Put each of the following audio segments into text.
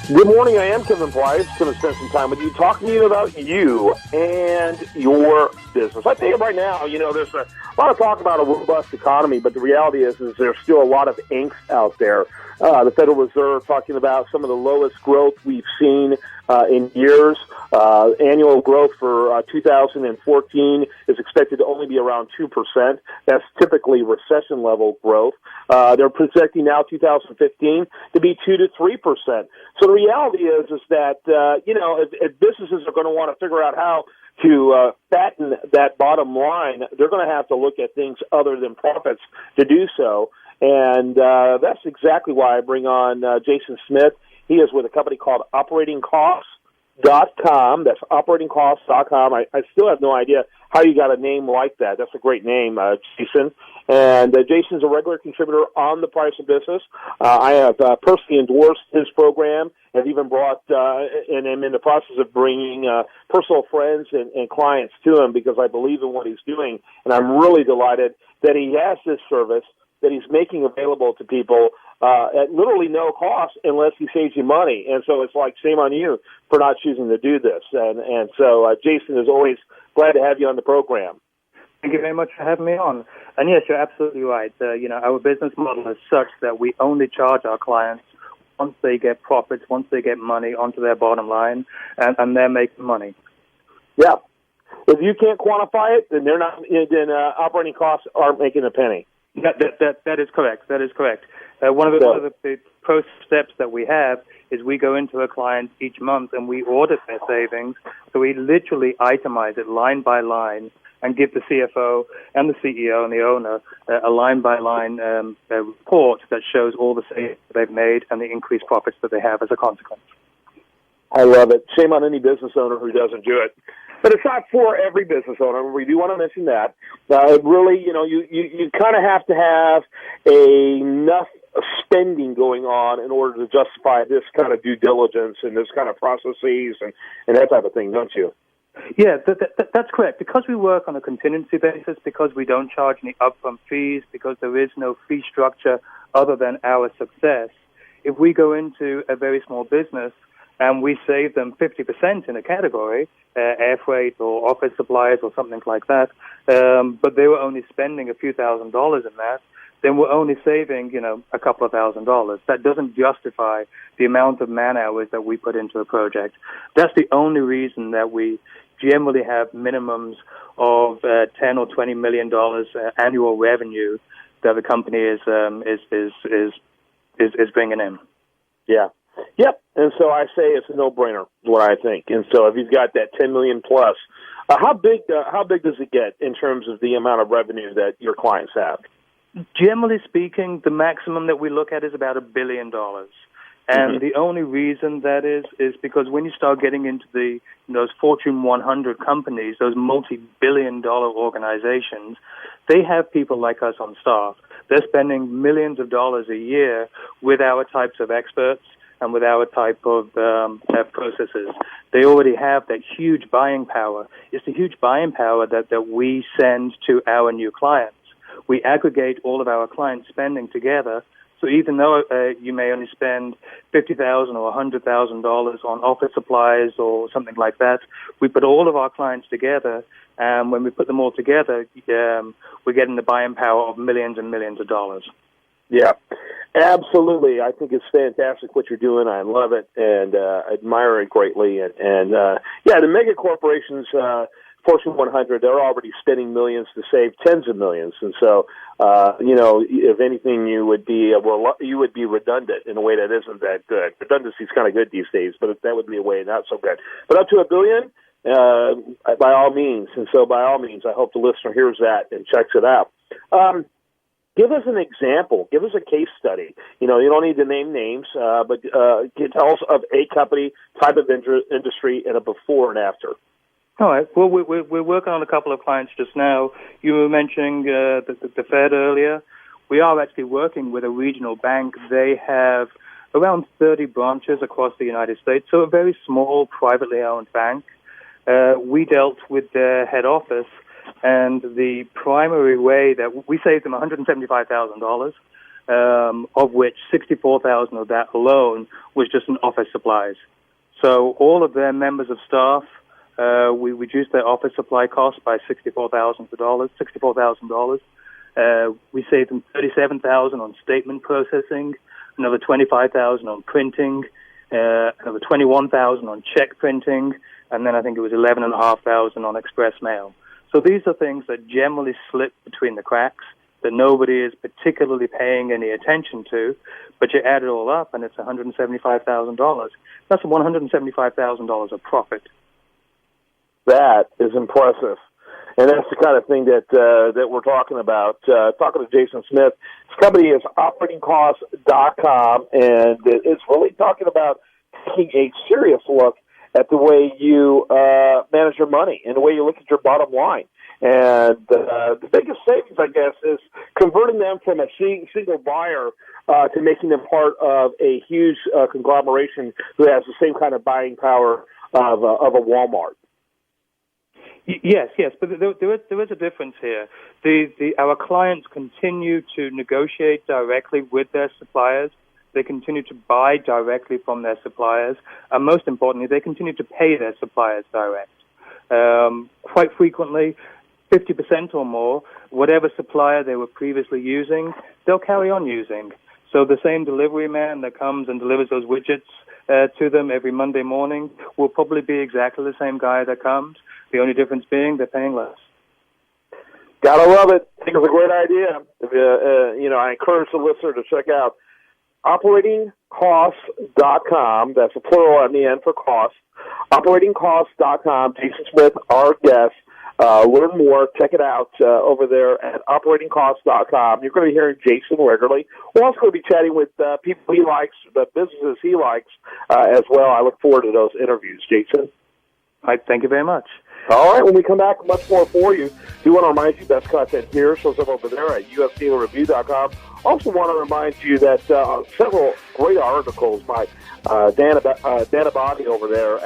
Good morning. I am Kevin Price. Going to spend some time with you, talking to you about you and your business. I tell you right now, there's a lot of talk about a robust economy, but the reality is there's still a lot of angst out there. The Federal Reserve talking about some of the lowest growth we've seen in years. Annual growth for 2014 is expected to only be around 2%. That's typically recession-level growth. They're projecting now 2015 to be 2 to 3%. So the reality is that, if businesses are going to want to figure out how to fatten that bottom line, they're going to have to look at things other than profits to do so. And that's exactly why I bring on Jason Smith. He is with a company called OperatingCosts.com. That's OperatingCosts.com. I still have no idea how you got a name like that. That's a great name, Jason. And Jason's a regular contributor on The Price of Business. I have personally endorsed his program, have even brought, and am in the process of bringing personal friends and clients to him because I believe in what he's doing. And I'm really delighted that he has this service that he's making available to people at literally no cost unless he saves you money. And so it's like, shame on you for not choosing to do this. And so Jason is always glad to have you on the program. Thank you very much for having me on. And yes, you're absolutely right. Our business model is such that we only charge our clients once they get profits, once they get money onto their bottom line, and they're making money. Yeah. If you can't quantify it, then they're not. Then operating costs aren't making a penny. That is correct. That is correct. One of the process steps that we have is we go into a client each month and we audit their savings. So we literally itemize it line by line and give the CFO and the CEO and the owner a line-by-line report that shows all the savings they've made and the increased profits that they have as a consequence. I love it. Shame on any business owner who doesn't do it. But it's not for every business owner. We do want to mention that. Really, you kind of have to have enough spending going on in order to justify this kind of due diligence and this kind of processes and that type of thing, don't you? Yeah, that's correct. Because we work on a contingency basis, because we don't charge any upfront fees, because there is no fee structure other than our success, if we go into a very small business and we save them 50% in a category, air freight or office supplies or something like that, but they were only spending a few $1,000s in that, then we're only saving, a couple of $1,000s. That doesn't justify the amount of man hours that we put into a project. That's the only reason that we generally have minimums of $10 or $20 million annual revenue that the company is bringing in. Yeah. Yep. And so I say it's a no-brainer, what I think. And so if you've got that 10 million plus, how big does it get in terms of the amount of revenue that your clients have? Generally speaking, the maximum that we look at is about $1 billion. And the only reason that is because when you start getting into those Fortune 100 companies, those multi-billion-dollar organizations, they have people like us on staff. They're spending millions of dollars a year with our types of experts and with our type of processes. They already have that huge buying power. It's the huge buying power that we send to our new clients. We aggregate all of our clients' spending together. So even though you may only spend $50,000 or $100,000 on office supplies or something like that, we put all of our clients together, and when we put them all together, we're getting the buying power of millions and millions of dollars. Yeah, absolutely. I think it's fantastic what you're doing. I love it and admire it greatly. And the mega corporations, Fortune 100, they're already spending millions to save tens of millions. And so, if anything, you would be redundant in a way that isn't that good. Redundancy is kind of good these days, but that would be a way not so good. But up to $1 billion, by all means. And so, by all means, I hope the listener hears that and checks it out. Give us an example. Give us a case study. You don't need to name names, but tell us of a company, type of industry, and a before and after. All right. Well, we're working on a couple of clients just now. You were mentioning the Fed earlier. We are actually working with a regional bank. They have around 30 branches across the United States, so a very small, privately owned bank. We dealt with their head office, and the primary way that we saved them $175,000, of which 64,000 of that alone was just in office supplies. So all of their members of staff, we reduced their office supply costs by $64,000. We saved them $37,000 on statement processing, another $25,000 on printing, another $21,000 on check printing, and then I think it was $11,500 on express mail. So these are things that generally slip between the cracks, that nobody is particularly paying any attention to, but you add it all up and it's $175,000. That's $175,000 of profit. That is impressive. And that's the kind of thing that we're talking about. Talking to Jason Smith, his company is operatingcosts.com, and it's really talking about taking a serious look at the way you manage your money and the way you look at your bottom line. And the biggest savings, I guess, is converting them from a single buyer to making them part of a huge conglomeration who has the same kind of buying power of a Walmart. Yes, but there is a difference here. Our clients continue to negotiate directly with their suppliers. They continue to buy directly from their suppliers. And most importantly, they continue to pay their suppliers direct. Quite frequently, 50% or more, whatever supplier they were previously using, they'll carry on using. So the same delivery man that comes and delivers those widgets to them every Monday morning will probably be exactly the same guy that comes. The only difference being they're paying less. Gotta love it. I think it's a great idea. I encourage the listener to check out operatingcosts.com. That's a plural on the end for cost. Operatingcosts.com. Jason Smith, our guest. Learn more. Check it out over there at operatingcosts.com. You're going to be hearing Jason regularly. We're also going to be chatting with people he likes, the businesses he likes as well. I look forward to those interviews, Jason. All right, thank you very much. All right, when we come back, much more for you. Do want to remind you, best content here shows up over there at usdealerreview.com. Also want to remind you that several great articles by Dan Abadi over there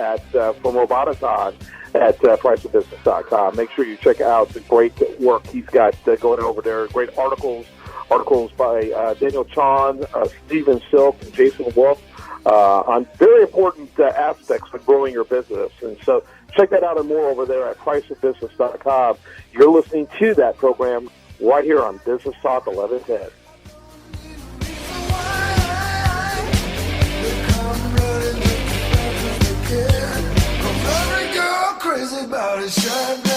from Robotathon at priceofbusiness.com. Make sure you check out the great work he's got going over there. Great articles by Daniel Chan, Stephen Silk, and Jason Wolf on very important aspects of growing your business. And so check that out and more over there at priceofbusiness.com. You're listening to that program right here on Business Talk 1110. Crazy about it, shine.